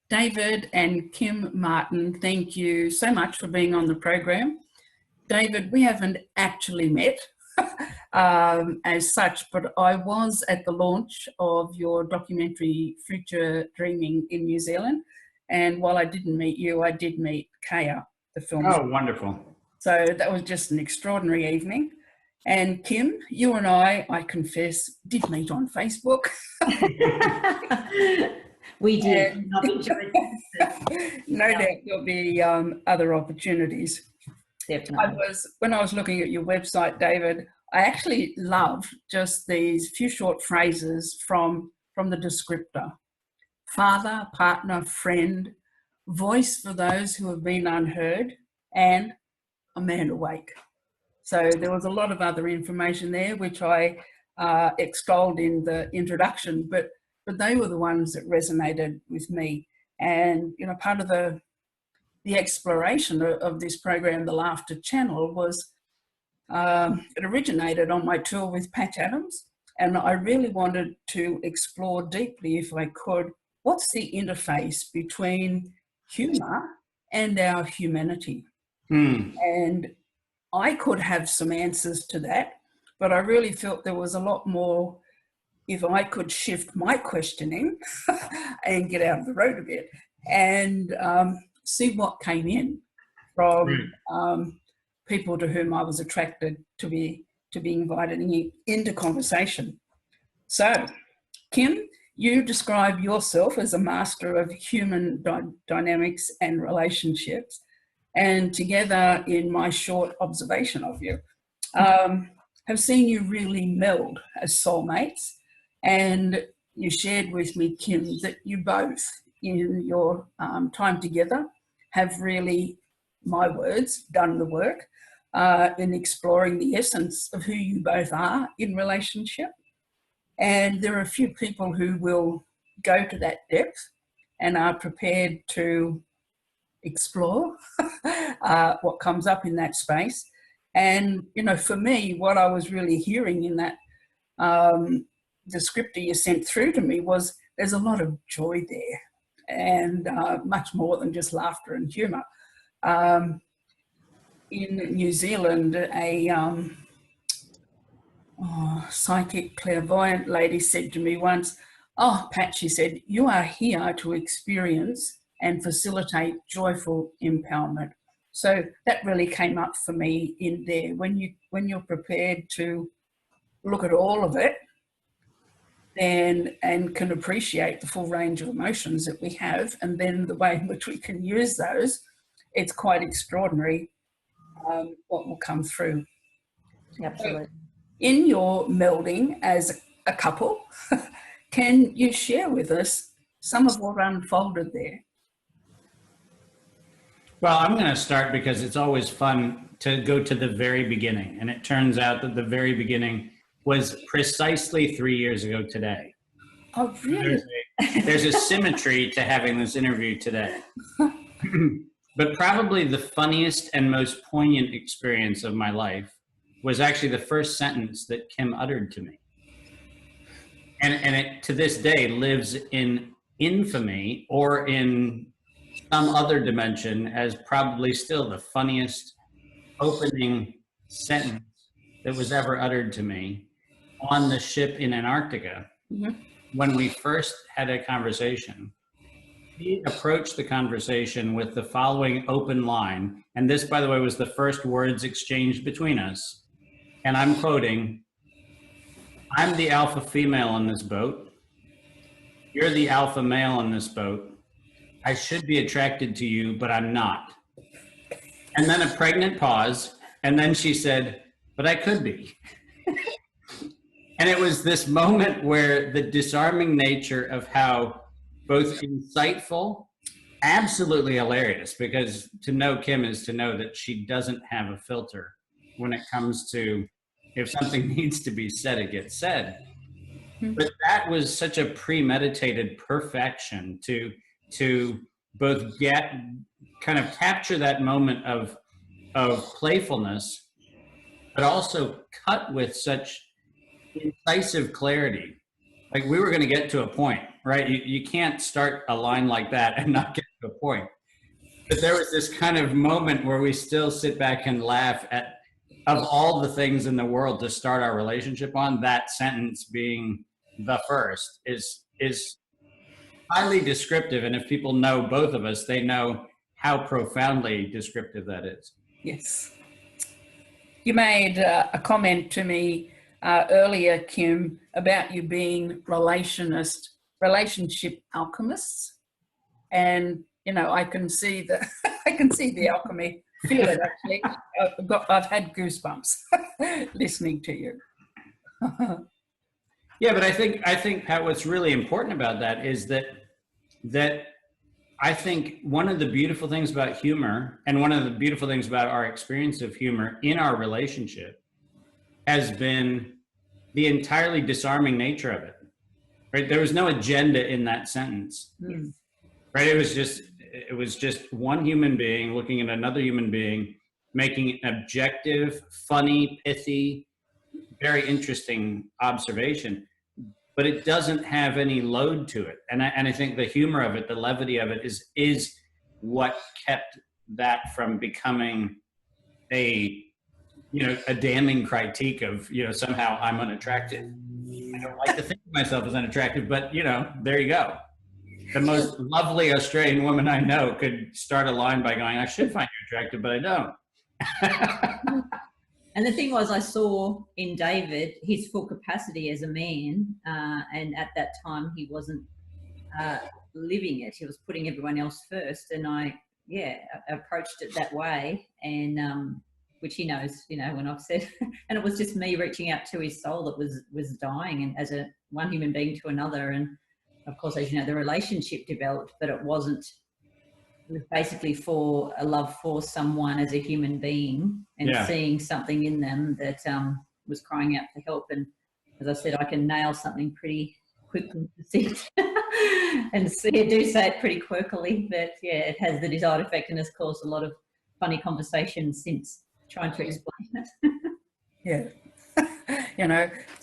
David and Kim Martin, thank you so much for being on the program. David, we haven't actually met as such, but I was at the launch of your documentary Future Dreaming in New Zealand. And while I didn't meet you, I did meet Kaya, the film. Oh, wonderful. So that was just an extraordinary evening. And Kim, you and I confess, did meet on Facebook. We did. No doubt there'll be other opportunities. Definitely. When I was looking at your website, David, I actually loved just these few short phrases from the descriptor. Father, partner, friend, voice for those who have been unheard, and a man awake. So there was a lot of other information there, which I extolled in the introduction, but they were the ones that resonated with me. And, you know, part of the exploration of this program, The Laughter Channel, was it originated on my tour with Patch Adams. And I really wanted to explore deeply, if I could, what's the interface between humour and our humanity? And I could have some answers to that, but I really felt there was a lot more if I could shift my questioning and get out of the road a bit and see what came in from people to whom I was attracted to be invited into conversation. So, Kim, you describe yourself as a master of human dynamics and relationships. And together, in my short observation of you, have seen you really meld as soulmates. And you shared with me, Kim, that you both, in your time together, have really, my words, done the work in exploring the essence of who you both are in relationship. And there are a few people who will go to that depth and are prepared to explore what comes up in that space. And, you know, for me, what I was really hearing in that descriptor you sent through to me was there's a lot of joy there and much more than just laughter and humour. In New Zealand, a psychic clairvoyant lady said to me once, "Oh, Pat," she said, "you are here to experience and facilitate joyful empowerment." So that really came up for me in there. When you're prepared to look at all of it and can appreciate the full range of emotions that we have, and then the way in which we can use those, it's quite extraordinary what will come through. Absolutely. So in your melding as a couple, can you share with us some of what unfolded there? Well, I'm going to start because it's always fun to go to the very beginning. And it turns out that the very beginning was precisely 3 years ago today. Oh, really? There's a symmetry to having this interview today. But probably the funniest and most poignant experience of my life was actually the first sentence that Kim uttered to me. And it, to this day, lives in infamy or in some other dimension as probably still the funniest opening sentence that was ever uttered to me on the ship in Antarctica. When we first had a conversation, he approached the conversation with the following open line. And this, by the way, was the first words exchanged between us. And I'm quoting, "I'm the alpha female on this boat. You're the alpha male on this boat. I should be attracted to you, but I'm not." And then a pregnant pause. And then she said, "But I could be." And it was this moment where the disarming nature of how both insightful, absolutely hilarious, because to know Kim is to know that she doesn't have a filter when it comes to if something needs to be said, it gets said. But that was such a premeditated perfection to both get kind of capture that moment of playfulness, but also cut with such incisive clarity. Like we were going to get to a point. right? You can't start a line like that and not get to a point. But there was this kind of moment where we still sit back and laugh at, of all the things in the world to start our relationship on, that sentence being the first is highly descriptive. And if people know both of us, they know how profoundly descriptive that is. Yes. You made a comment to me earlier, Kim, about you being relationship alchemists. And, you know, I can see the alchemy, feel it actually. I've had goosebumps listening to you. Yeah, but I think, Pat, what's really important about that is that I think one of the beautiful things about humor, and one of the beautiful things about our experience of humor in our relationship, has been the entirely disarming nature of it. Right? There was no agenda in that sentence. Mm. Right? It was just one human being looking at another human being, making an objective, funny, pithy, very interesting observation. But it doesn't have any load to it. And I think the humor of it, the levity of it is what kept that from becoming a damning critique of, somehow I'm unattractive. I don't like to think of myself as unattractive, but there you go. The most lovely Australian woman I know could start a line by going, I should find you attractive, but I don't. And the thing was, I saw in David his full capacity as a man, and at that time he wasn't living it. He was putting everyone else first, and I approached it that way, and which he knows, when I've said, and it was just me reaching out to his soul that was dying, and as one human being to another, and of course, as you know, the relationship developed, but it was basically for a love for someone as a human being, and seeing something in them that was crying out for help. And as I said, I can nail something pretty quickly and do say it pretty quirkily, but it has the desired effect and has caused a lot of funny conversations since trying to explain it. Yeah.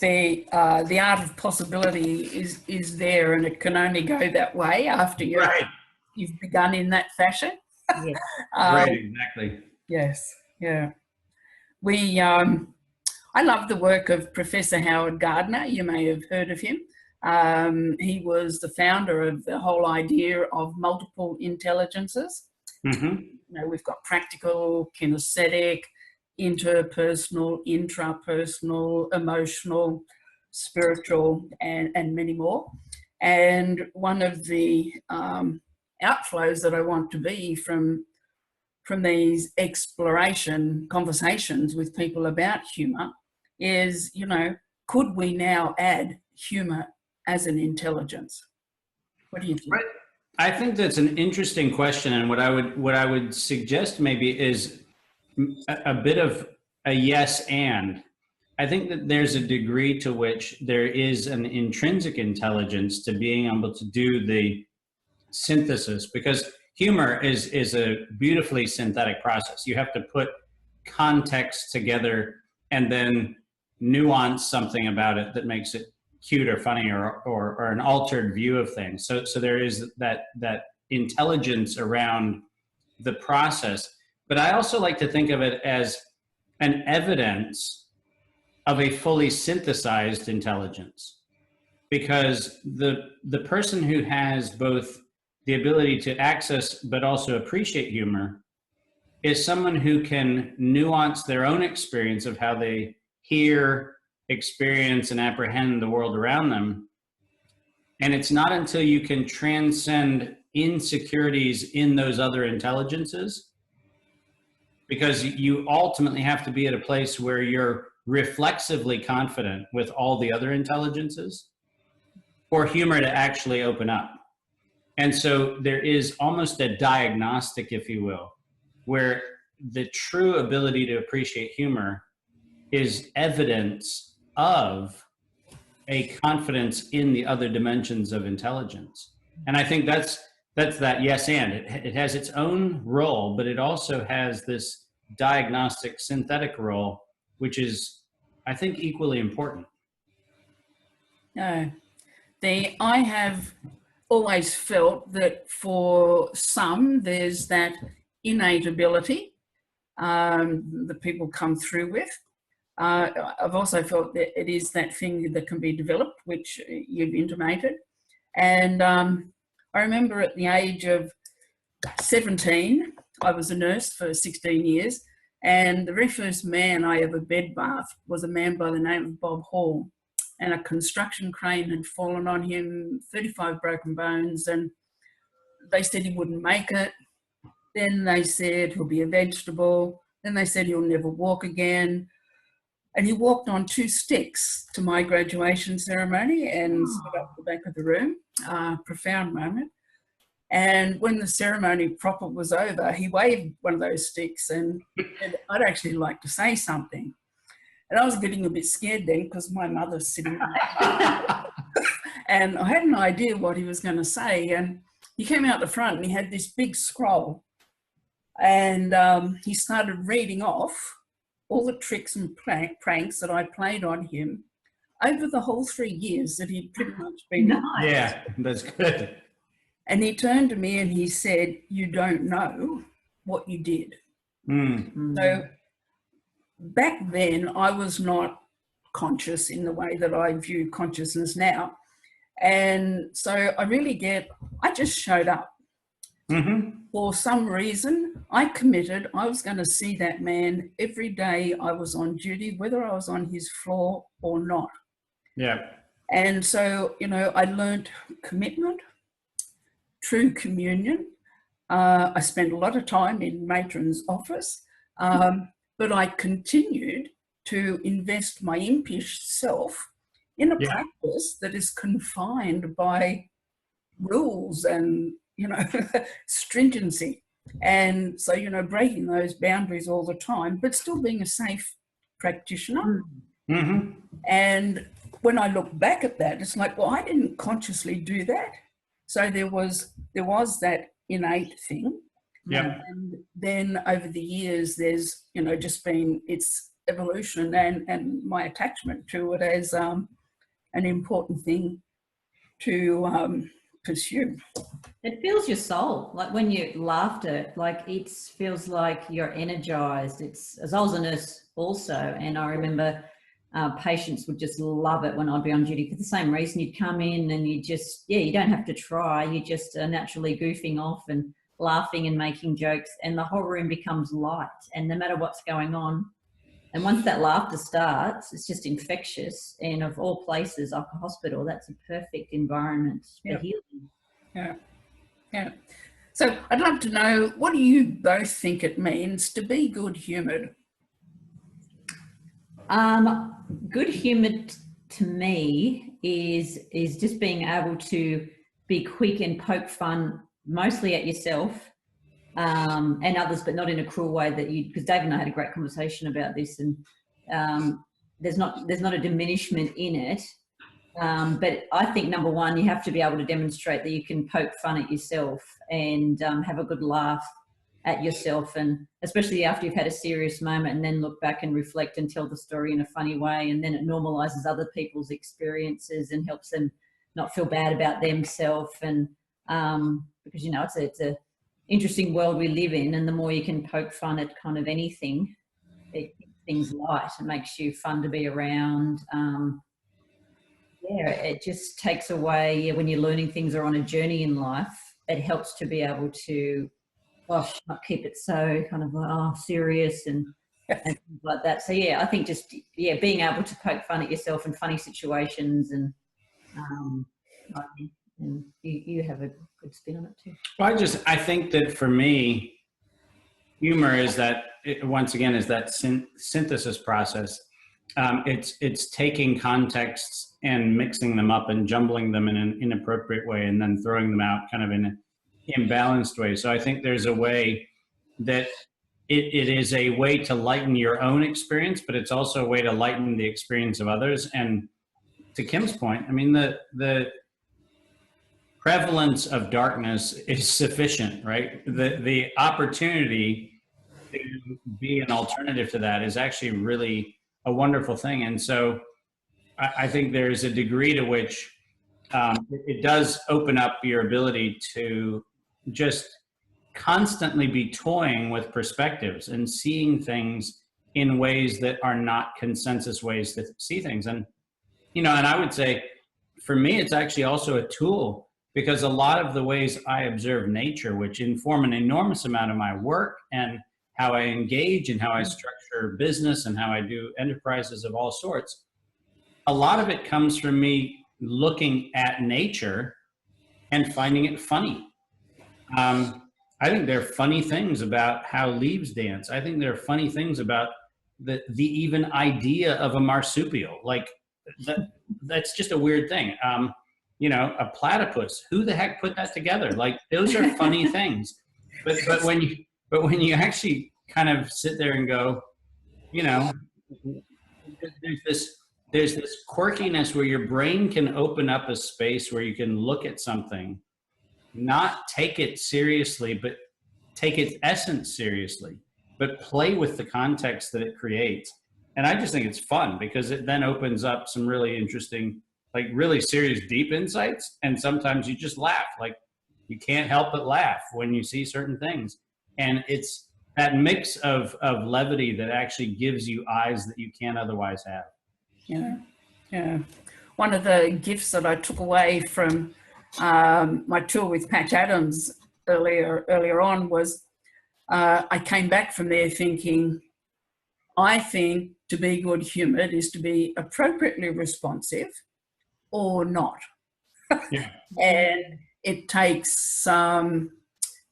The art of possibility is there, and it can only go that way after you've begun in that fashion. Yeah. Right, exactly. Yes, yeah. I love the work of Professor Howard Gardner. You may have heard of him. He was the founder of the whole idea of multiple intelligences. Mm-hmm. We've got practical, kinesthetic, interpersonal, intrapersonal, emotional, spiritual, and many more. And one of the outflows that I want to be from these exploration conversations with people about humour is, could we now add humour as an intelligence? What do you think? Right. I think that's an interesting question, and what I would suggest maybe is a bit of a yes and. I think that there's a degree to which there is an intrinsic intelligence to being able to do the synthesis, because humor is a beautifully synthetic process. You have to put context together and then nuance something about it that makes it cute or funny or an altered view of things. So there is that intelligence around the process. But I also like to think of it as an evidence of a fully synthesized intelligence, because the person who has both the ability to access but also appreciate humor is someone who can nuance their own experience of how they hear, experience, and apprehend the world around them. And it's not until you can transcend insecurities in those other intelligences, because you ultimately have to be at a place where you're reflexively confident with all the other intelligences for humor to actually open up. And so there is almost a diagnostic, if you will, where the true ability to appreciate humor is evidence of a confidence in the other dimensions of intelligence. And I think that's that yes and. It has its own role, but it also has this diagnostic synthetic role, which is, I think, equally important. No, I have always felt that for some, there's that innate ability that people come through with. I've also felt that it is that thing that can be developed, which you've intimated. And I remember at the age of 17, I was a nurse for 16 years, and the very first man I ever bed bathed was a man by the name of Bob Hall. And a construction crane had fallen on him, 35 broken bones, and they said he wouldn't make it. Then they said he'll be a vegetable. Then they said he'll never walk again. And he walked on 2 sticks to my graduation ceremony and stood up the back of the room. Profound moment. And when the ceremony proper was over, he waved one of those sticks and said, I'd actually like to say something. And I was getting a bit scared then because my mother's sitting there. And I had an idea what he was going to say. And he came out the front and he had this big scroll. And he started reading off all the tricks and pranks that I played on him over the whole 3 years that he'd pretty much been. Nice. Yeah, that's good. And he turned to me and he said, you don't know what you did. So back then, I was not conscious in the way that I view consciousness now. And so I just showed up. For some reason, I committed. I was going to see that man every day I was on duty, whether I was on his floor or not. Yeah. And so, I learned commitment, true communion. I spent a lot of time in matron's office, but I continued to invest my impish self in a practice that is confined by rules and, stringency. And so, breaking those boundaries all the time, but still being a safe practitioner. And when I look back at that, it's like, well, I didn't consciously do that. So there was that innate thing. And then over the years, there's, just been its evolution and my attachment to it as an important thing to pursue. It fills your soul. Like when you laughter, like it feels like you're energized. As I was a nurse also, and I remember patients would just love it when I'd be on duty for the same reason. You'd come in and you just, you don't have to try. You just are naturally goofing off and laughing and making jokes, and the whole room becomes light. And no matter what's going on, and once that laughter starts, it's just infectious. And of all places, like a hospital, that's a perfect environment for healing. Yeah. So I'd love to know, what do you both think it means to be good-humoured? Good-humoured to me is just being able to be quick and poke fun, mostly at yourself and others, but not in a cruel way because Dave and I had a great conversation about this, and there's not a diminishment in it. But I think number one, you have to be able to demonstrate that you can poke fun at yourself and have a good laugh at yourself, and especially after you've had a serious moment, and then look back and reflect and tell the story in a funny way, and then it normalizes other people's experiences and helps them not feel bad about themselves. And because it's a interesting world we live in, and the more you can poke fun at kind of anything, it keeps things light. It makes you fun to be around. It just takes away when you're learning things or on a journey in life. It helps to be able to not keep it so kind of serious and things like that. So I think just being able to poke fun at yourself in funny situations, and you have a good spin on it too. Well, I think that for me, humor is that synthesis process. It's taking contexts and mixing them up and jumbling them in an inappropriate way, and then throwing them out kind of in an imbalanced way. So I think there's a way that it is a way to lighten your own experience, but it's also a way to lighten the experience of others. And to Kim's point, I mean, the prevalence of darkness is sufficient, right? The opportunity to be an alternative to that is actually really a wonderful thing. And so I think there's a degree to which it does open up your ability to just constantly be toying with perspectives and seeing things in ways that are not consensus ways to see things. And, and I would say for me, it's actually also a tool, because a lot of the ways I observe nature, which inform an enormous amount of my work and how I engage and how I structure business and how I do enterprises of all sorts, a lot of it comes from me looking at nature and finding it funny. I think there are funny things about how leaves dance. I think there are funny things about the even idea of a marsupial. Like that's just a weird thing. A platypus. Who the heck put that together? Like those are funny things. But when you actually kind of sit there and go, there's this quirkiness where your brain can open up a space where you can look at something, not take it seriously, but take its essence seriously, but play with the context that it creates. And I just think it's fun because it then opens up some really interesting, like really serious, deep insights. And sometimes you just laugh, like you can't help but laugh when you see certain things. And it's that mix of levity that actually gives you eyes that you can't otherwise have. Yeah. One of the gifts that I took away from my tour with Patch Adams earlier on was I came back from there thinking, I think to be good humoured is to be appropriately responsive or not. Yeah. And it takes some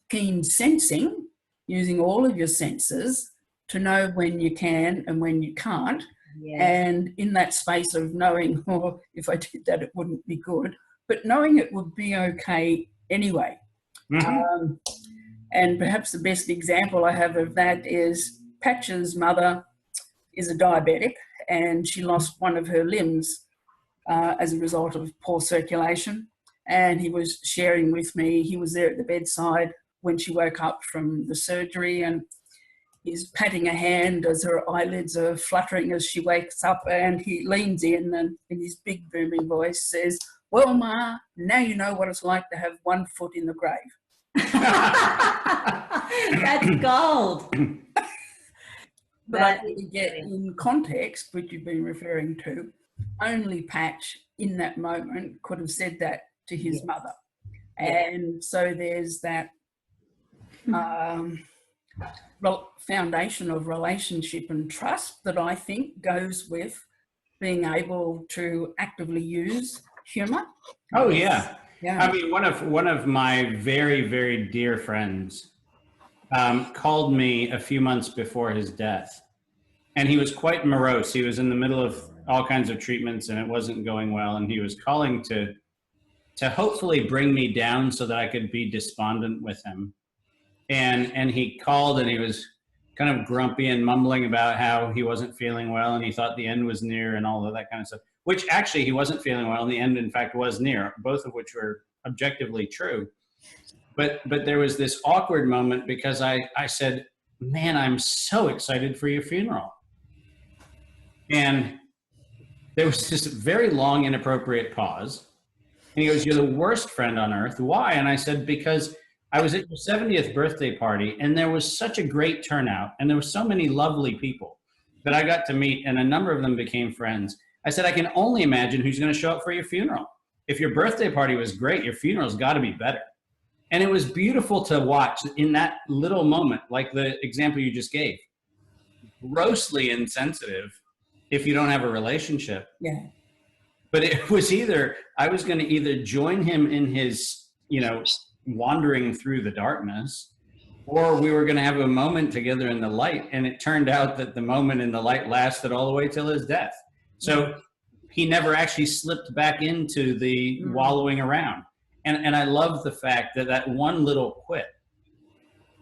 keen sensing, using all of your senses to know when you can and when you can't. Yeah. And in that space of knowing, oh, if I did that, it wouldn't be good, but knowing it would be okay anyway. Mm-hmm. And perhaps the best example I have of that is Patch's mother is a diabetic, and she lost one of her limbs as a result of poor circulation. And he was sharing with me, he was there at the bedside when she woke up from the surgery, and he's patting her hand as her eyelids are fluttering as she wakes up, and he leans in and in his big booming voice says, "Well, Ma, now you know what it's like to have one foot in the grave." That's gold. But I think again, in context, which you've been referring to, only Patch in that moment could have said that to his mother. And so there's that foundation of relationship and trust that I think goes with being able to actively use humour. Oh, yeah. Yeah. I mean, one of my very, very dear friends called me a few months before his death, and he was quite morose. He was in the middle of all kinds of treatments, and it wasn't going well, and he was calling to hopefully bring me down so that I could be despondent with him. And he called, and he was kind of grumpy and mumbling about how he wasn't feeling well, and he thought the end was near and all of that kind of stuff, which actually he wasn't feeling well, and the end, in fact, was near, both of which were objectively true. But there was this awkward moment because I said, "Man, I'm so excited for your funeral." And there was this very long, inappropriate pause. And he goes, "You're the worst friend on earth. Why?" And I said, "Because I was at your 70th birthday party, and there was such a great turnout, and there were so many lovely people that I got to meet, and a number of them became friends. I said, I can only imagine who's going to show up for your funeral. If your birthday party was great, your funeral's got to be better." And it was beautiful to watch in that little moment, like the example you just gave. Grossly insensitive if you don't have a relationship. Yeah. But it was I was going to either join him in his, wandering through the darkness, or we were going to have a moment together in the light. And it turned out that the moment in the light lasted all the way till his death. So he never actually slipped back into the wallowing around. And I love the fact that one little quip,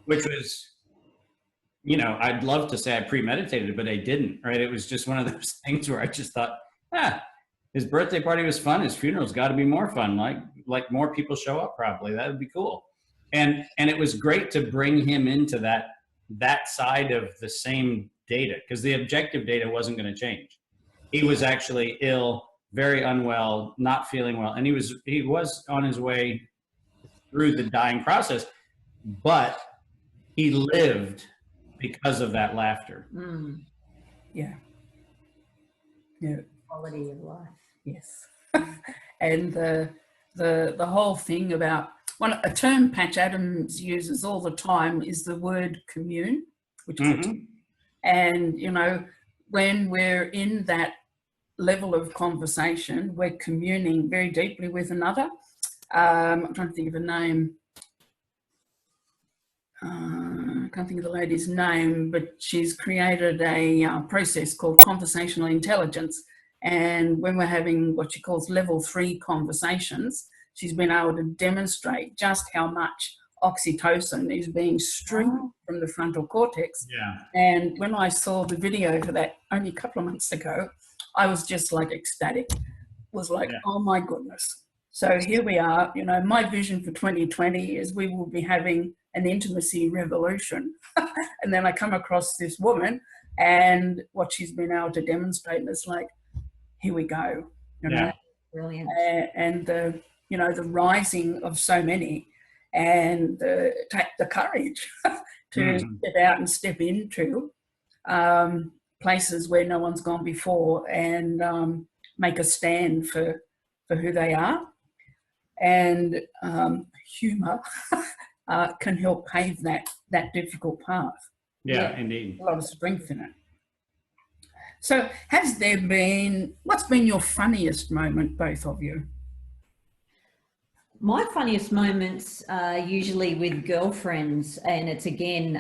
which was, I'd love to say I premeditated, but I didn't, right? It was just one of those things where I just thought, his birthday party was fun. His funeral's got to be more fun. Like more people show up probably. That would be cool. And it was great to bring him into that side of the same data, because the objective data wasn't going to change. He was actually ill very unwell, not feeling well. And he was on his way through the dying process, but he lived because of that laughter. Mm. Yeah. Yeah. Quality of life. Yes. And the whole thing about, well, a term Patch Adams uses all the time is the word commune, which and, you know, when we're in that level of conversation, we're communing very deeply with another. I'm trying to think of a name. I can't think of the lady's name, but she's created a process called conversational intelligence. And when we're having what she calls level 3 conversations, she's been able to demonstrate just how much oxytocin is being streamed from the frontal cortex. Yeah. And when I saw the video for that only a couple of months ago, I was just like ecstatic. Was like, oh my goodness. So here we are, you know, my vision for 2020 is we will be having an intimacy revolution. And then I come across this woman and what she's been able to demonstrate, and it's like, here we go. You know? Brilliant. And the, you know, the rising of so many, and the courage to get out and step into places where no one's gone before, and make a stand for who they are. And humour can help pave that difficult path. Yeah, indeed. A lot of strength in it. So what's been your funniest moment, both of you? My funniest moments are usually with girlfriends, and it's again,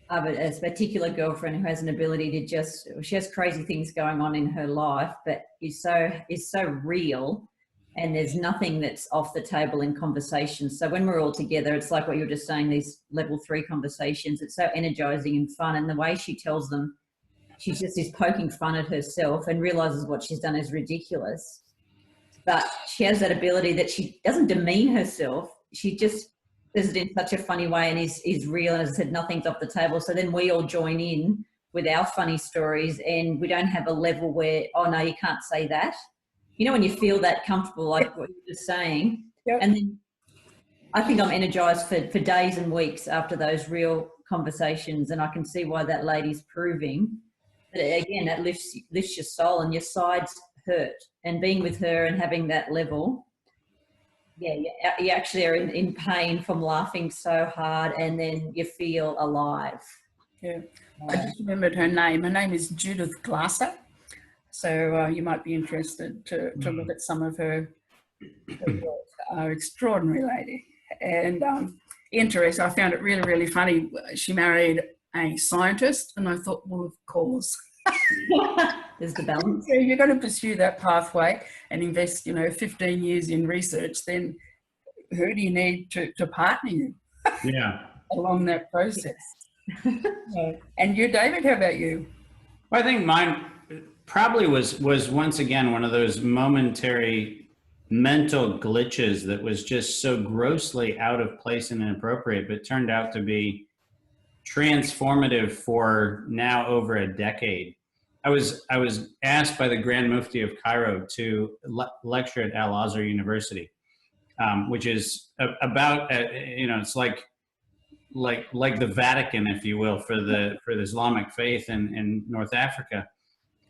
I have a particular girlfriend who has an ability to she has crazy things going on in her life, but is so real, and there's nothing that's off the table in conversations. So when we're all together, it's like what you were just saying, these level 3 conversations, it's so energizing and fun. And the way she tells them, she just is poking fun at herself and realizes what she's done is ridiculous. But she has that ability that she doesn't demean herself. She just does it in such a funny way, and is real, and as I said, nothing's off the table. So then we all join in with our funny stories, and we don't have a level where, oh no, you can't say that. You know, when you feel that comfortable, like what you're just saying. Yep. And then I think I'm energized for days and weeks after those real conversations, and I can see why that lady's proving that, again, that lifts your soul, and your sides hurt. And being with her and having that level, you actually are in pain from laughing so hard, and then you feel alive. Yeah, I just remembered her name. Her name is Judith Glaser. So you might be interested to look at some of her work. Extraordinary lady. And interesting, I found it really, really funny. She married a scientist, and I thought, well, of course. There's the balance. So you're going to pursue that pathway and invest, 15 years in research, then who do you need to partner you along that process? And you, David, how about you? Well, I think mine probably was once again one of those momentary mental glitches that was just so grossly out of place and inappropriate, but turned out to be transformative for now over a decade. I was asked by the Grand Mufti of Cairo to lecture at Al-Azhar University, which is about it's like the Vatican, if you will, for the Islamic faith in North Africa.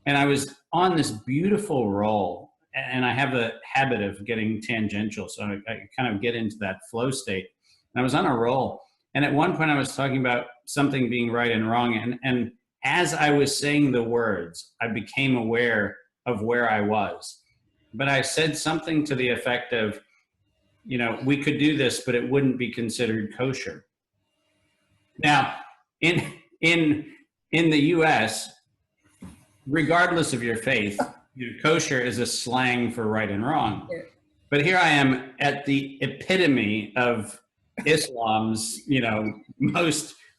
And I was on this beautiful roll, and I have a habit of getting tangential, so I kind of get into that flow state. And I was on a roll, and at one point I was talking about something being right and wrong, and as I was saying the words, I became aware of where I was. But I said something to the effect of, we could do this, but it wouldn't be considered kosher. Now, in the U.S., regardless of your faith, kosher is a slang for right and wrong. But here I am at the epitome of Islam's,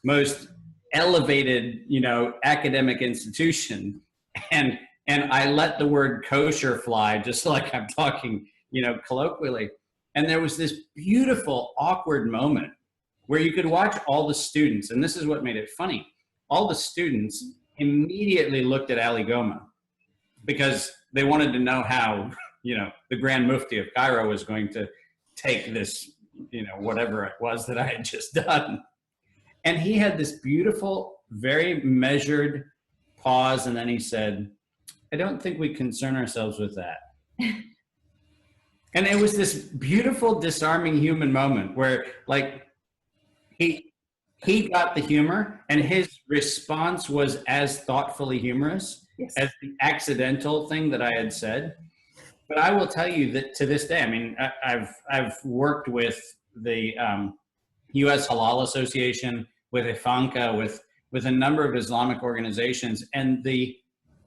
most elevated, academic institution, and I let the word kosher fly, just like I'm talking, colloquially. And there was this beautiful, awkward moment where you could watch all the students, and this is what made it funny. All the students immediately looked at Ali Goma, because they wanted to know how, the Grand Mufti of Cairo was going to take this, whatever it was that I had just done. And he had this beautiful, very measured pause. And then he said, I don't think we concern ourselves with that. And it was this beautiful, disarming human moment where, like, he got the humor, and his response was as thoughtfully humorous as the accidental thing that I had said. But I will tell you that to this day, I mean, I've worked with the U.S. Halal Association, with Ifanka, with a number of Islamic organizations, and the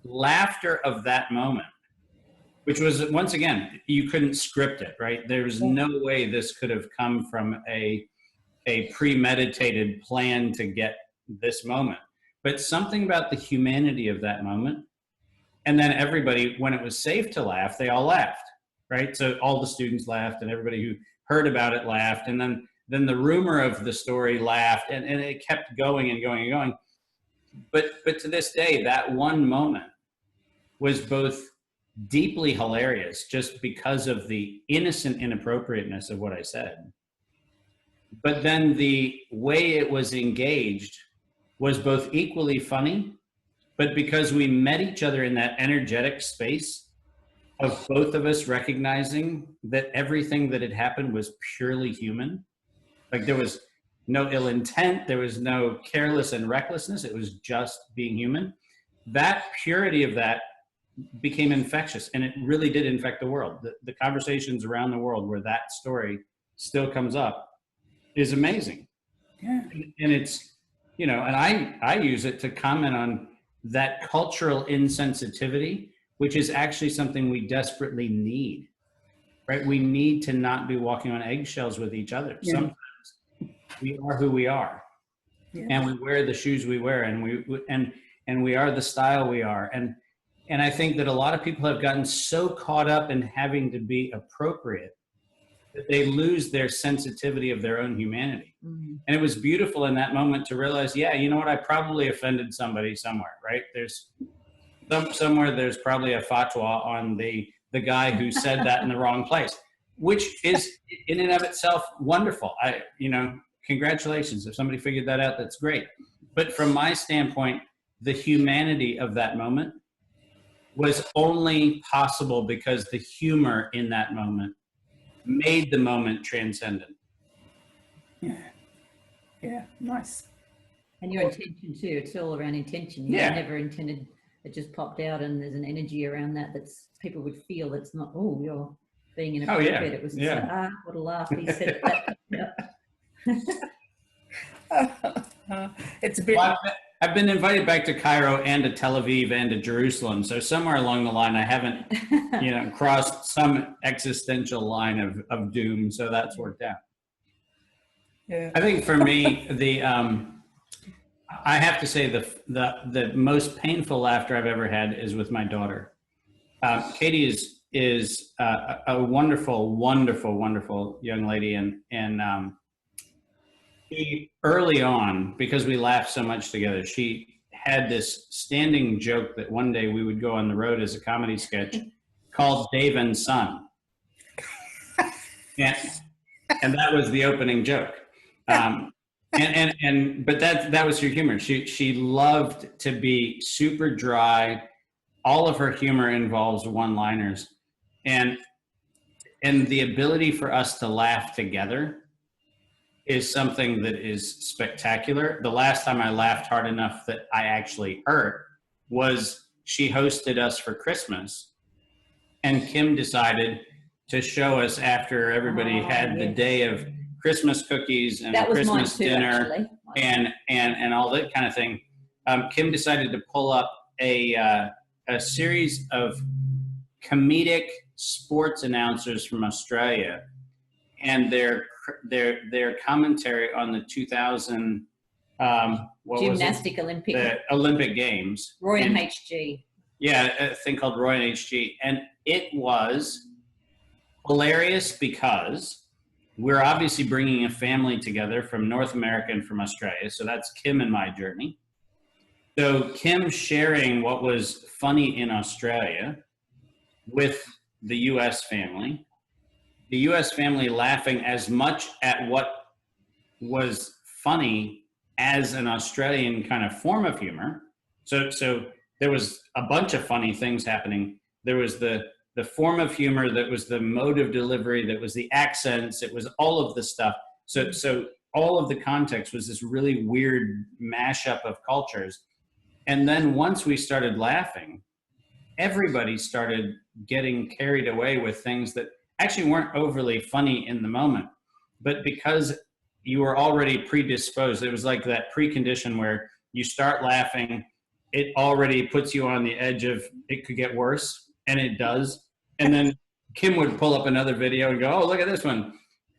laughter of that moment, which was, once again, you couldn't script it, right? There was no way this could have come from a premeditated plan to get this moment. But something about the humanity of that moment, and then everybody, when it was safe to laugh, they all laughed, right? So all the students laughed, and everybody who heard about it laughed, and then the rumor of the story laughed, and it kept going and going and going. But to this day, that one moment was both deeply hilarious just because of the innocent inappropriateness of what I said. But then the way it was engaged was both equally funny, but because we met each other in that energetic space of both of us recognizing that everything that had happened was purely human. Like, there was no ill intent, there was no careless and recklessness, it was just being human. That purity of that became infectious, and it really did infect the world. The conversations around the world where that story still comes up is amazing. Yeah. And it's, and I use it to comment on that cultural insensitivity, which is actually something we desperately need, right? We need to not be walking on eggshells with each other. Yeah. Sometimes we are who we are, and we wear the shoes we wear, and we are the style we are. And I think that a lot of people have gotten so caught up in having to be appropriate that they lose their sensitivity of their own humanity. Mm-hmm. And it was beautiful in that moment to realize, yeah, you know what, I probably offended somebody somewhere, right? There's somewhere there's probably a fatwa on the guy who said that in the wrong place, which is in and of itself wonderful. Congratulations. If somebody figured that out, that's great. But from my standpoint, the humanity of that moment was only possible because the humor in that moment made the moment transcendent. Yeah, nice. And your intention too, it's all around intention. You never intended, it just popped out, and there's an energy around that that's people would feel. It's not, oh, you're being inappropriate. It was just like, what a laugh, he said that. It's a bit... Well, I've been invited back to Cairo and to Tel Aviv and to Jerusalem. So somewhere along the line, I haven't, crossed some existential line of doom. So that's worked out. Yeah. I think for me, I have to say the most painful laughter I've ever had is with my daughter. Katie is a wonderful, wonderful, wonderful young lady, and she, early on, because we laughed so much together, she had this standing joke that one day we would go on the road as a comedy sketch called Dave and Son. And that was the opening joke. But that was her humor. She loved to be super dry. All of her humor involves one-liners. And the ability for us to laugh together is something that is spectacular. The last time I laughed hard enough that I actually hurt was she hosted us for Christmas, and Kim decided to show us after everybody had the day of Christmas cookies and Christmas dinner and all that kind of thing. Kim decided to pull up a series of comedic sports announcers from Australia and their commentary on the 2000 gymnastic Olympic Games. Roy and HG. Yeah, a thing called Roy and HG, and it was hilarious because we're obviously bringing a family together from North America and from Australia. So that's Kim and my journey. So Kim sharing what was funny in Australia, with the US family, the US family laughing as much at what was funny as an Australian kind of form of humor. So there was a bunch of funny things happening. There was the form of humor, that was the mode of delivery, that was the accents, it was all of the stuff. So all of the context was this really weird mashup of cultures. And then once we started laughing, everybody started getting carried away with things that actually weren't overly funny in the moment. But because you were already predisposed, it was like that precondition where you start laughing, it already puts you on the edge of it could get worse, and it does. And then Kim would pull up another video and go, oh, look at this one.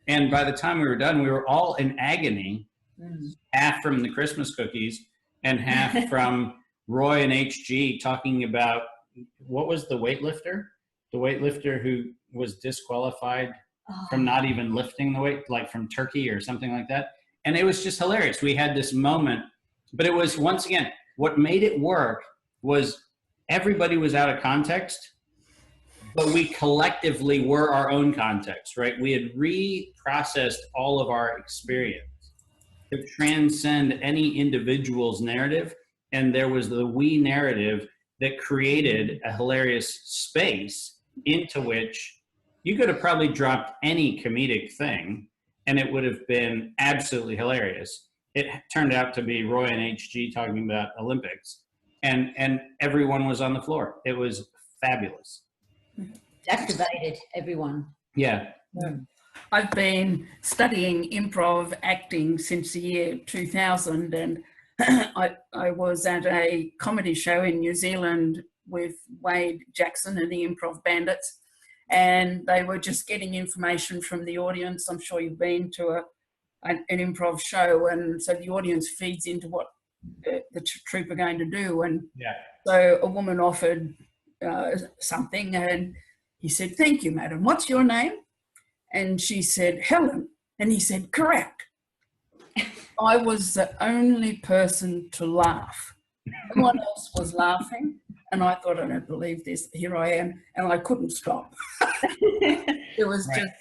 And by the time we were done, we were all in agony, half from the Christmas cookies and half from Roy and HG talking about, what was the weightlifter? The weightlifter who was disqualified from not even lifting the weight, like from Turkey or something like that. And it was just hilarious. We had this moment, but it was, once again, what made it work was everybody was out of context, but we collectively were our own context, right? We had reprocessed all of our experience to transcend any individual's narrative. And there was the we narrative that created a hilarious space into which you could have probably dropped any comedic thing and it would have been absolutely hilarious. It turned out to be Roy and HG talking about Olympics, and everyone was on the floor. It was fabulous. Activated everyone. Yeah. I've been studying improv acting since the year 2000, and I was at a comedy show in New Zealand with Wade Jackson and the Improv Bandits, and they were just getting information from the audience. I'm sure you've been to an improv show, and so the audience feeds into what the troupe are going to do. And so a woman offered something, and he said, "Thank you, madam. What's your name?" And she said, "Helen." And he said, "Correct." I was the only person to laugh. Everyone else was laughing, and I thought, I don't believe this. Here I am, and I couldn't stop. It was just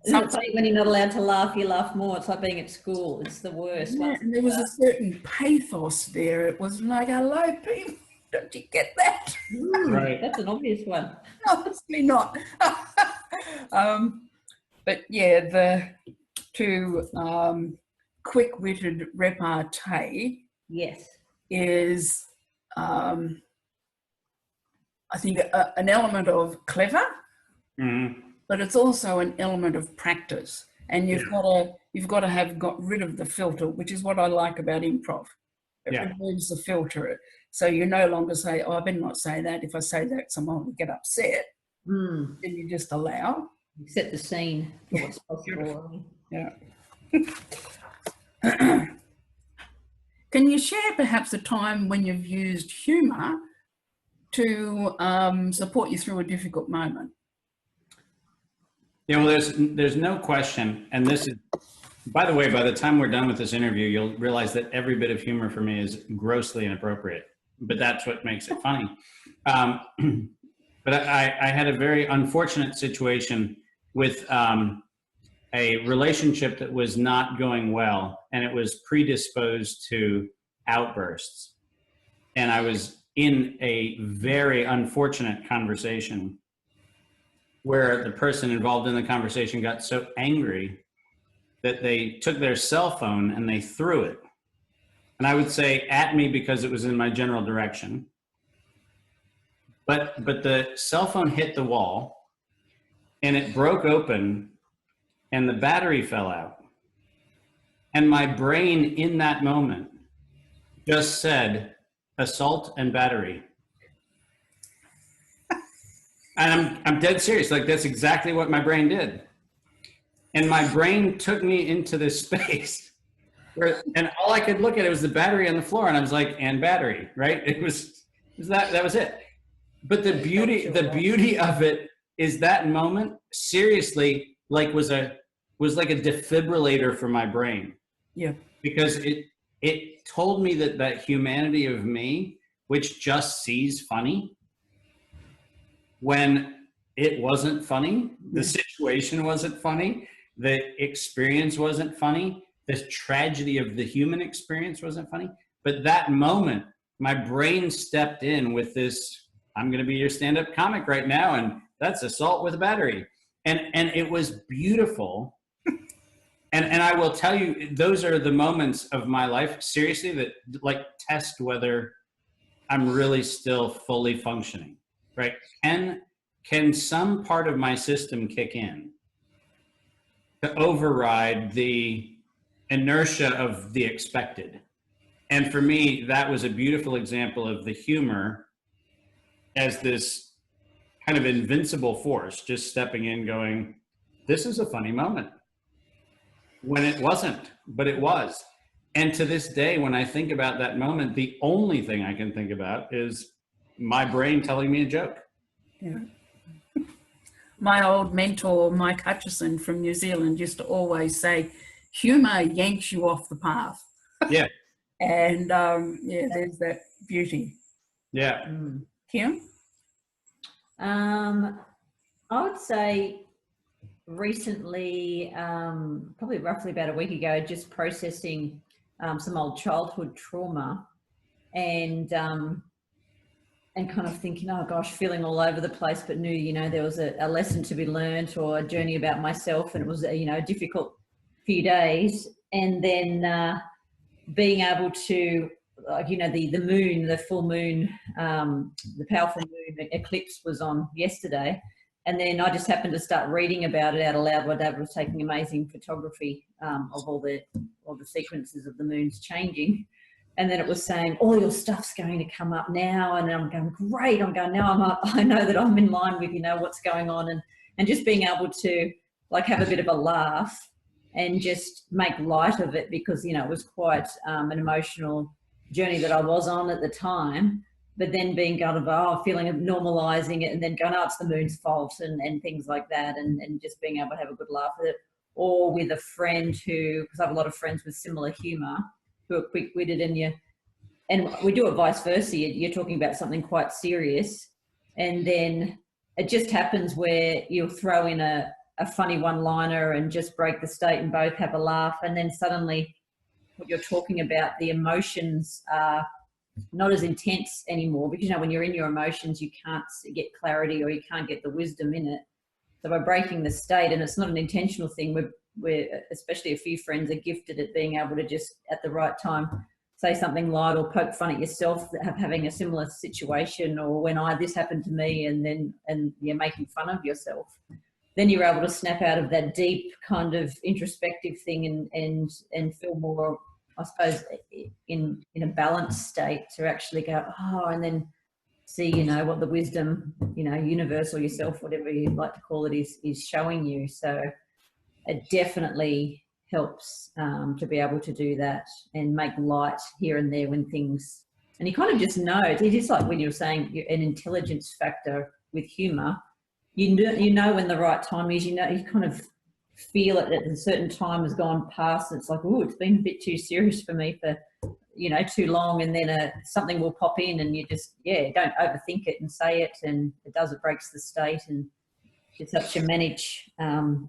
Isn't it funny when you're not allowed to laugh, you laugh more? It's like being at school. It's the worst. Yeah, and there was a certain pathos there. It was like, hello, people. Don't you get that? Right. That's an obvious one. Obviously not. But yeah, the two quick-witted repartee Yes. is, I think, an element of clever, but it's also an element of practice. And you've got to have got rid of the filter, which is what I like about improv. It removes the filter. So you no longer say, oh, I better not say that. If I say that, someone will get upset. Then you just allow. You set the scene for what's possible. Yeah. Can you share perhaps a time when you've used humour to support you through a difficult moment? Yeah, well, there's no question, and this is, by the way, by the time we're done with this interview, you'll realize that every bit of humor for me is grossly inappropriate, but that's what makes it funny. But I had a very unfortunate situation with a relationship that was not going well, and it was predisposed to outbursts. And I was in a very unfortunate conversation where the person involved in the conversation got so angry that they took their cell phone and they threw it. And I would say at me because it was in my general direction. But the cell phone hit the wall and it broke open and the battery fell out. And my brain in that moment just said, assault and battery. And I'm dead serious. Like, that's exactly what my brain did. And my brain took me into this space where, and all I could look at it was the battery on the floor. And I was like, and battery, right? It was that was it. But the beauty of it is that moment seriously like was like a defibrillator for my brain. Yeah. Because it told me that humanity of me, which just sees funny, when it wasn't funny. The situation wasn't funny. The experience wasn't funny. The tragedy of the human experience wasn't funny. But that moment, my brain stepped in with this, I'm going to be your stand-up comic right now, and that's assault with a battery. And it was beautiful. And I will tell you, those are the moments of my life, seriously, that like test whether I'm really still fully functioning, right? Can some part of my system kick in to override the inertia of the expected? And for me, that was a beautiful example of the humor as this kind of invincible force, just stepping in going, this is a funny moment. When it wasn't, but it was. And to this day, when I think about that moment, the only thing I can think about is my brain telling me a joke. Yeah. My old mentor, Mike Hutchison from New Zealand, used to always say, humour yanks you off the path. Yeah. And there's that beauty. Yeah. Kim? I would say recently, probably roughly about a week ago, just processing some old childhood trauma and kind of thinking, oh gosh, feeling all over the place, but knew, there was a lesson to be learned or a journey about myself, and it was, a difficult few days. And then being able to, the moon, the full moon, the powerful moon eclipse was on yesterday. And then I just happened to start reading about it out aloud while Dad was taking amazing photography of all the sequences of the moons changing. And then it was saying, all your stuff's going to come up now. And I'm going, great. I'm going, now I'm up. I know that I'm in line with, what's going on. And just being able to like have a bit of a laugh and just make light of it, because, it was quite an emotional journey that I was on at the time. But then being kind of, feeling of normalizing it, and then going, it's the moon's fault and things like that. And just being able to have a good laugh with it. Or with a friend who, because I have a lot of friends with similar humor, who are quick-witted, and we do it vice versa. You're talking about something quite serious, and then it just happens where you'll throw in a funny one-liner and just break the state and both have a laugh, and then suddenly what you're talking about, the emotions are not as intense anymore, because when you're in your emotions you can't get clarity or you can't get the wisdom in it. So by breaking the state, and it's not an intentional thing, we're especially a few friends are gifted at being able to just at the right time say something light or poke fun at yourself having a similar situation, or when this happened to me, and you're making fun of yourself. Then you're able to snap out of that deep kind of introspective thing and feel more, I suppose, in a balanced state to actually go, and then see, what the wisdom, universe or yourself, whatever you'd like to call it, is showing you. So it definitely helps to be able to do that and make light here and there when things, and you kind of just know, it is like when you were saying an intelligence factor with humor, you know when the right time is, you kind of feel it at a certain time has gone past, and it's like, it's been a bit too serious for me for too long, and then something will pop in, and you just don't overthink it and say it, and it breaks the state, and it helps you manage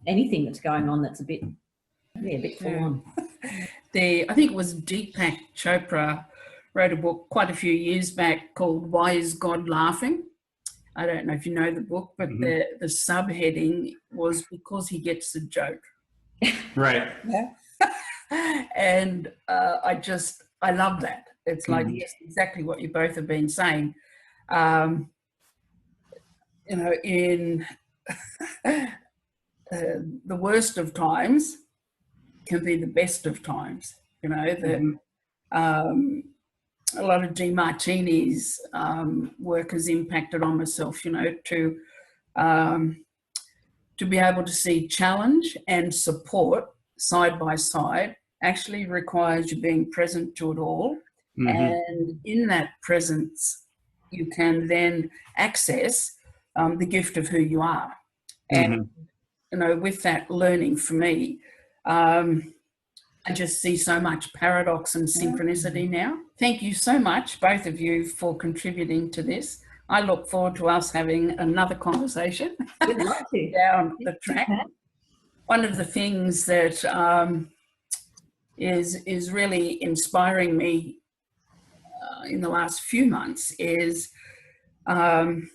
anything that's going on that's a bit full on. I think it was Deepak Chopra wrote a book quite a few years back called Why Is God Laughing? I don't know if you know the book, but the subheading was Because He Gets the Joke. Right. Yeah. And I love that. It's like, yes, exactly what you both have been saying. In the worst of times can be the best of times. A lot of DeMartini's work has impacted on myself, to be able to see challenge and support side by side actually requires you being present to it all. And in that presence, you can then access the gift of who you are. And, with that learning for me, I just see so much paradox and synchronicity now. Thank you so much, both of you, for contributing to this. I look forward to us having another conversation We'd love to. down the track. One of the things that is really inspiring me in the last few months is I'm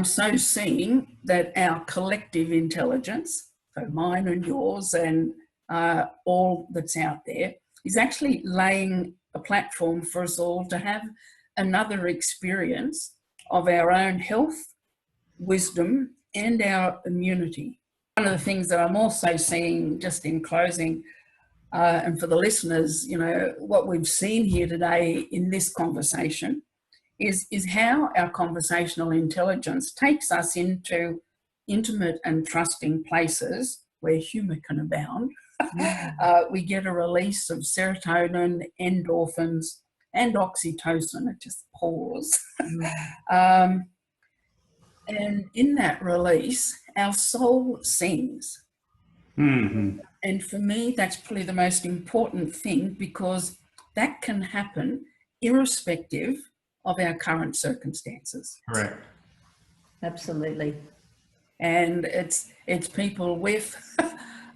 so seeing that our collective intelligence, so mine and yours and all that's out there, is actually laying a platform for us all to have another experience of our own health, wisdom, and our immunity. One of the things that I'm also seeing, just in closing, and for the listeners, you know, what we've seen here today in this conversation is how our conversational intelligence takes us into intimate and trusting places where humour can abound. We get a release of serotonin, endorphins, and oxytocin. It just pours. And in that release, our soul sings. Mm-hmm. And for me, that's probably the most important thing, because that can happen irrespective of our current circumstances. Correct. Absolutely. And it's people with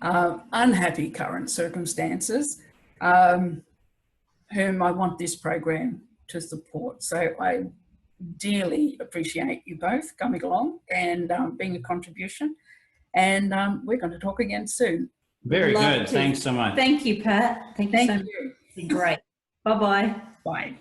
unhappy current circumstances whom I want this program to support. So I dearly appreciate you both coming along and being a contribution. And we're going to talk again soon. Very good. Thanks so much. Thank you, Pat. Thank you so much. It's been great. Bye-bye. Bye.